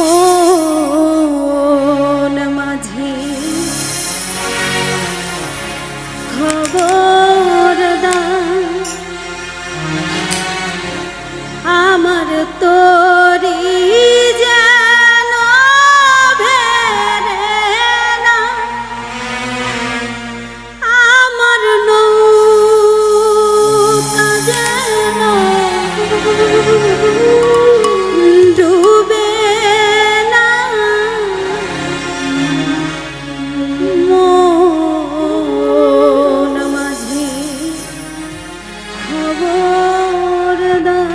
মন মাঝি খবর দাও আমার তোরি যেন ভেরে না আমার নৌকা যেন ডুবে না মন মাঝি খবর দাও।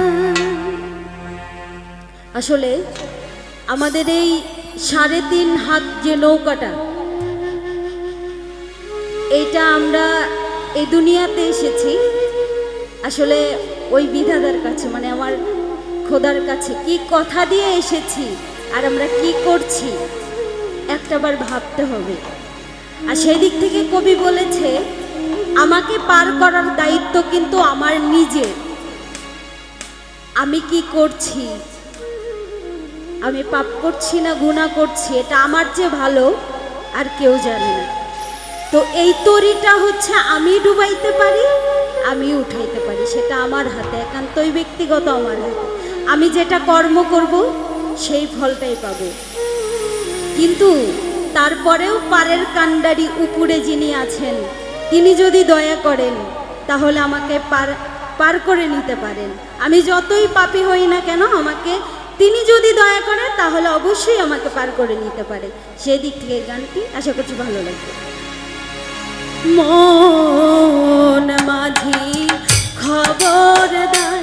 আসলে আমাদের এই 3.5 হাত যে নৌকাটা, এইটা আমরা এই দুনিয়াতে এসেছি আসলে ওই বিধাতার কাছে, মানে আমার খোদার কাছে কি কথা দিয়ে এসেছি আর আমরা কি করছি একটাবার ভাবতে হবে। আর সেই দিক থেকে কবি বলেছে আমাকে পার করার দায়িত্ব কিন্তু আমার নিজের। আমি কি করছি, আমি পাপ করছি না গুনাহ করছি, এটা আমার চেয়ে ভালো আর কেউ জানে না। তো এই তরিটা হচ্ছে আমি ডুবাইতে পারি, আমি উঠাইতে পারি, সেটা আমার হাতে, একান্তই ব্যক্তিগত আমার হাতে। আমি যেটা কর্ম করব সেই ফলটাই পাব। কিন্তু তারপরেও পারের কাণ্ডারি উপরে যিনি আছেন তিনি যদি দয়া করেন তাহলে আমাকে পার করে নিতে পারেন। আমি যতই পাপী হই না কেন আমাকে তিনি যদি দয়া করেন তাহলে অবশ্যই আমাকে পার করে নিতে পারে। সেই দিক থেকে গানটি আশা করছি ভালো লাগবে। মন মাঝি খবর দাও